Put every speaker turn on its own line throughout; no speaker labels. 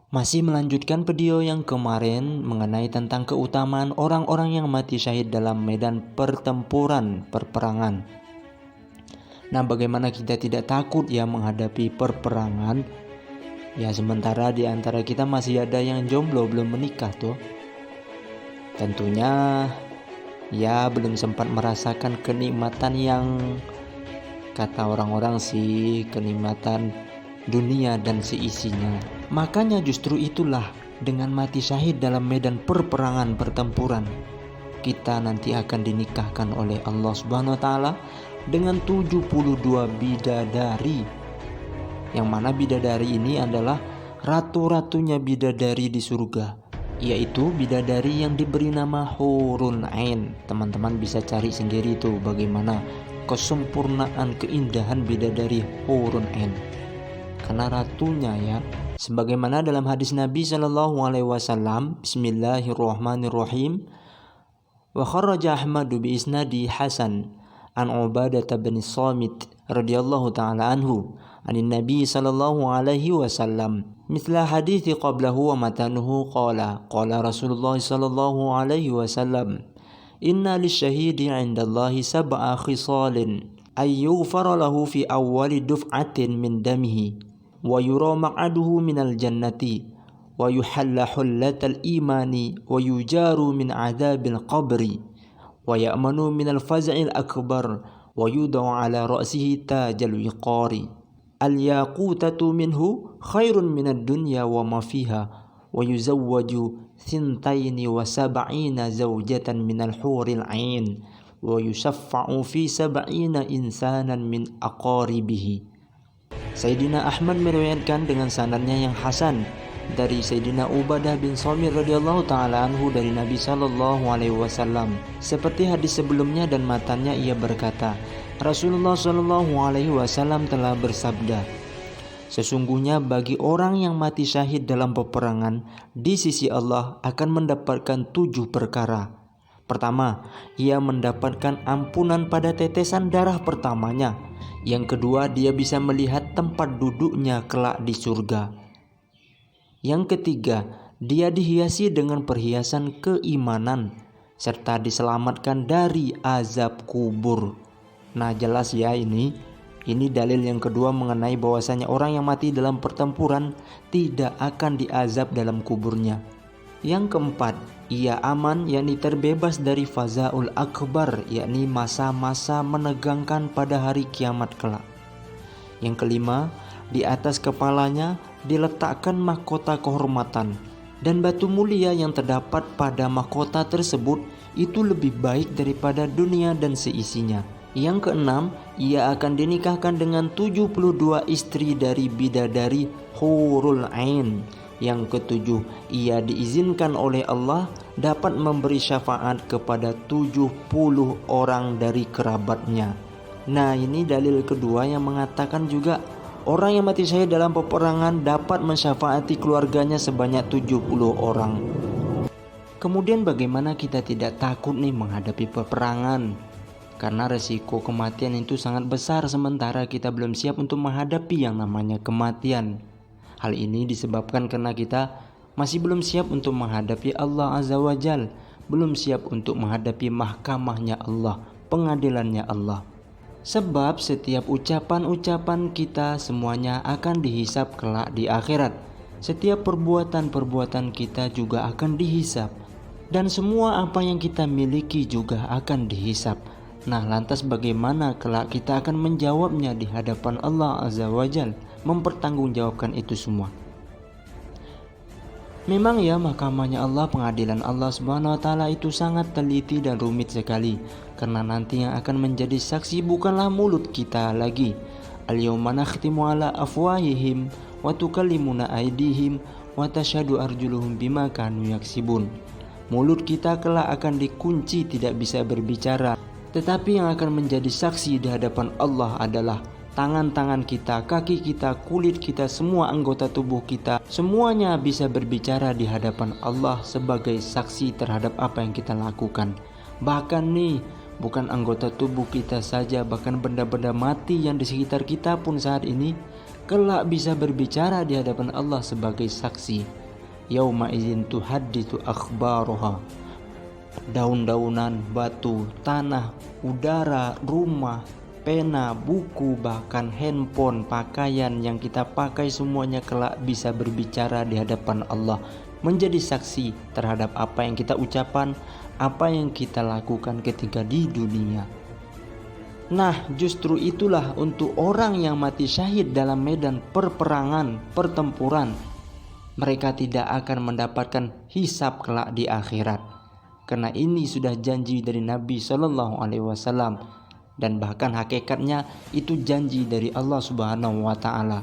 Masih melanjutkan video yang kemarin mengenai tentang keutamaan orang-orang yang mati syahid dalam medan peperangan. Nah, bagaimana kita tidak takut ya menghadapi perperangan? Ya, sementara di antara kita masih ada yang jomblo belum menikah tuh. Tentunya ya belum sempat merasakan kenikmatan yang kata orang-orang sih kenikmatan dunia dan seisinya. Makanya justru itulah dengan mati syahid dalam medan perperangan pertempuran, kita nanti akan dinikahkan oleh Allah Subhanahu wa taala dengan 72 bidadari. Yang mana bidadari ini adalah ratu-ratunya bidadari di surga, yaitu bidadari yang diberi nama Hurul Ain. Teman-teman bisa cari sendiri tuh bagaimana kesempurnaan keindahan bidadari Hurul Ain. Karena ratunya ya, sebagaimana dalam hadis Nabi Shallallahu Alaihi Wasallam, Bismillahirrahmanirrahim. Wa kharaja Ahmadu bi isnadi Hasan an Ubadah bin Samit radhiyallahu taala anhu anin Nabi Shallallahu Alaihi Wasallam mithla hadithi qablahu wa matanuhu qala Rasulullah Shallallahu Alaihi Wasallam inna lisyahidi 'indallahi sab'a khisalin ay yughfara lahu fi awwali duf'atin min damihi wa yura maq'aduhu minal jannati wa yuhalla hullatal imani wa yujaru min adzabil qabri wa ya'manu minal faz'il akbar wa yudau ala ra'sihi tajal wiqari al yaqutatu minhu khairun minad dunya wa ma fiha wa yuzawwaju thintaini wa sab'ina zawjatan minal huril ain wa yushaffa'u fi sab'ina insanan min aqaribihi. Sayyidina Ahmad meriwayatkan dengan sanadnya yang hasan dari Sayyidina Ubadah bin Samit radhiyallahu taala anhu dari Nabi sallallahu alaihi wasallam. Seperti hadis sebelumnya dan matanya ia berkata, Rasulullah sallallahu alaihi wasallam telah bersabda, sesungguhnya bagi orang yang mati syahid dalam peperangan di sisi Allah akan mendapatkan 7 perkara. Pertama, ia mendapatkan ampunan pada tetesan darah pertamanya. Yang kedua, dia bisa melihat tempat duduknya kelak di surga. Yang ketiga, dia dihiasi dengan perhiasan keimanan serta diselamatkan dari azab kubur. Nah, jelas ya ini dalil yang kedua mengenai bahwasanya orang yang mati dalam pertempuran tidak akan diazab dalam kuburnya. Yang keempat, ia aman yakni terbebas dari fazaul akbar yakni masa-masa menegangkan pada hari kiamat kelak. Yang kelima, di atas kepalanya diletakkan mahkota kehormatan dan batu mulia yang terdapat pada mahkota tersebut itu lebih baik daripada dunia dan seisinya. Yang keenam, ia akan dinikahkan dengan 72 istri dari bidadari Hurul Ain. Yang ketujuh, ia diizinkan oleh Allah dapat memberi syafaat kepada 70 orang dari kerabatnya. Nah, ini dalil kedua yang mengatakan juga orang yang mati syahid dalam peperangan dapat mensyafaati keluarganya sebanyak 70 orang. Kemudian bagaimana kita tidak takut nih menghadapi peperangan? Karena resiko kematian itu sangat besar sementara kita belum siap untuk menghadapi yang namanya kematian. Hal ini disebabkan karena kita masih belum siap untuk menghadapi Allah Azza wa Jal, belum siap untuk menghadapi mahkamahnya Allah, pengadilannya Allah. Sebab setiap ucapan-ucapan kita semuanya akan dihisap kelak di akhirat. Setiap perbuatan-perbuatan kita juga akan dihisap. Dan semua apa yang kita miliki juga akan dihisap. Nah, lantas bagaimana kelak kita akan menjawabnya di hadapan Allah Azza wa Jal, mempertanggungjawabkan itu semua? Memang ya, mahkamahnya Allah, pengadilan Allah Subhanahu wa taala itu sangat teliti dan rumit sekali. Karena nanti yang akan menjadi saksi bukanlah mulut kita lagi. Al-yawma nakhtimu ala afwahihim wa tukallimuna aydihim wa tashhadu arjuluhum bima kanu yaksibun. Mulut kita kelak akan dikunci, tidak bisa berbicara. Tetapi yang akan menjadi saksi di hadapan Allah adalah tangan-tangan kita, kaki kita, kulit kita, semua anggota tubuh kita, semuanya bisa berbicara di hadapan Allah sebagai saksi terhadap apa yang kita lakukan. Bahkan nih, bukan anggota tubuh kita saja, bahkan benda-benda mati yang di sekitar kita pun saat ini kelak bisa berbicara di hadapan Allah sebagai saksi. Yauma idzin tuhadditsu akhbaroha. Daun-daunan, batu, tanah, udara, rumah, pena, buku, bahkan handphone, pakaian yang kita pakai semuanya kelak bisa berbicara di hadapan Allah, menjadi saksi terhadap apa yang kita ucapkan, apa yang kita lakukan ketika di dunia. Nah, justru itulah untuk orang yang mati syahid dalam medan perperangan, pertempuran, mereka tidak akan mendapatkan hisab kelak di akhirat. Karena ini sudah janji dari Nabi Shallallahu Alaihi Wasallam, dan bahkan hakikatnya itu janji dari Allah Subhanahu Wa Taala.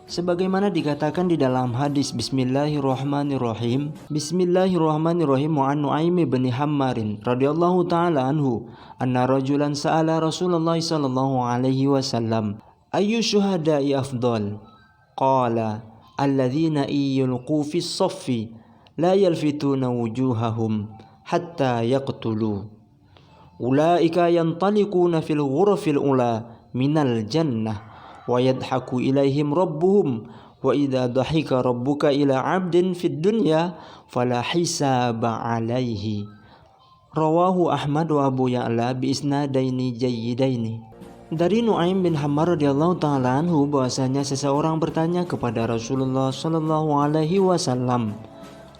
Sebagaimana dikatakan di dalam hadis Bismillahirrahmanirrahim. Bismillahirrahmanirrahim. Wa an Nu'aim bin Hammarin radhiyallahu taala anhu anna rajulan sa'ala Rasulullah sallallahu alaihi wasallam ayyu syuhada'i afdal? Qala alladzina yulqu fis saffi la yalfituna wujuhahum hatta yaqtulu ulaika yantaliquna fil ghurafil ula minal jannah wa yadhaku ilaihim rabbuhum wa idza dhahika rabbuka ila 'abdin fid dunya fala hisaba 'alaihi. Rawahu Ahmad wa Abu Ya'la bi isnadaini jayyidaini. Dari Nu'aim bin Hammar radhiyallahu taala anhu bahwasanya seseorang bertanya kepada Rasulullah sallallahu alaihi wasallam.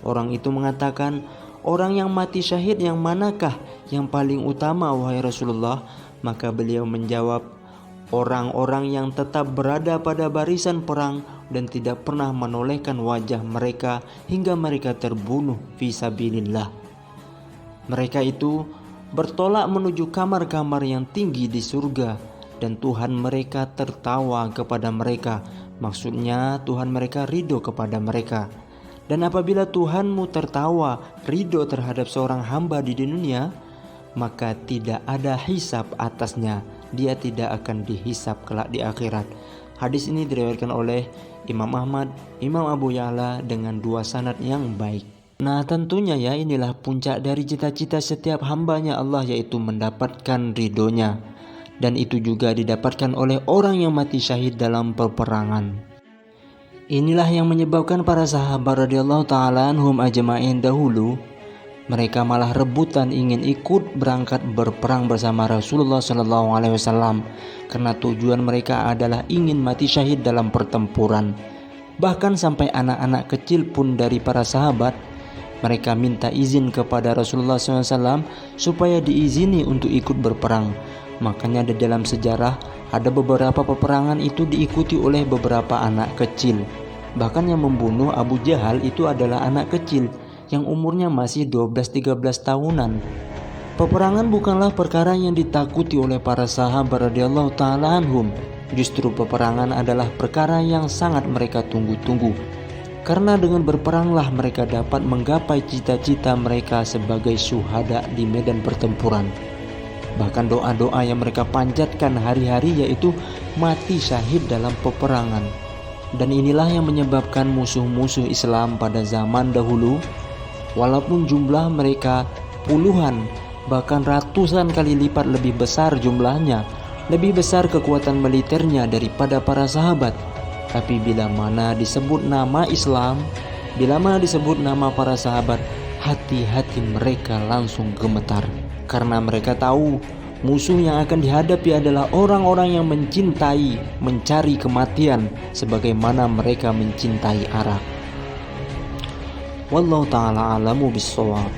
Orang itu mengatakan, orang yang mati syahid yang manakah yang paling utama wahai Rasulullah? Maka beliau menjawab, orang-orang yang tetap berada pada barisan perang dan tidak pernah menolehkan wajah mereka hingga mereka terbunuh fisabilillah. Mereka itu bertolak menuju kamar-kamar yang tinggi di surga dan Tuhan mereka tertawa kepada mereka. Maksudnya Tuhan mereka ridho kepada mereka. Dan apabila Tuhanmu tertawa, ridho terhadap seorang hamba di dunia, maka tidak ada hisab atasnya. Dia tidak akan dihisab kelak di akhirat. Hadis ini diriwayatkan oleh Imam Ahmad, Imam Abu Ya'la dengan dua sanad yang baik. Nah, tentunya ya, inilah puncak dari cita-cita setiap hambanya Allah, yaitu mendapatkan ridhonya. Dan itu juga didapatkan oleh orang yang mati syahid dalam peperangan. Inilah yang menyebabkan para sahabat radhiyallahu taala anhum ajma'in dahulu mereka malah rebutan ingin ikut berangkat berperang bersama Rasulullah sallallahu alaihi wasallam karena tujuan mereka adalah ingin mati syahid dalam pertempuran. Bahkan sampai anak-anak kecil pun dari para sahabat mereka minta izin kepada Rasulullah SAW supaya diizini untuk ikut berperang. Makanya di dalam sejarah ada beberapa peperangan itu diikuti oleh beberapa anak kecil. Bahkan yang membunuh Abu Jahal itu adalah anak kecil yang umurnya masih 12-13 tahunan. Peperangan bukanlah perkara yang ditakuti oleh para sahabat radhiyallahu taala anhum. Justru peperangan adalah perkara yang sangat mereka tunggu-tunggu. Karena dengan berperanglah mereka dapat menggapai cita-cita mereka sebagai syuhada di medan pertempuran. Bahkan doa-doa yang mereka panjatkan hari-hari yaitu mati syahid dalam peperangan. Dan inilah yang menyebabkan musuh-musuh Islam pada zaman dahulu, walaupun jumlah mereka puluhan bahkan ratusan kali lipat lebih besar jumlahnya, lebih besar kekuatan militernya daripada para sahabat, tapi bila mana disebut nama Islam, bila mana disebut nama para sahabat, hati-hati mereka langsung gemetar. Karena mereka tahu musuh yang akan dihadapi adalah orang-orang yang mencintai, mencari kematian sebagaimana mereka mencintai arak. Wallahu ta'ala alamu bissawab.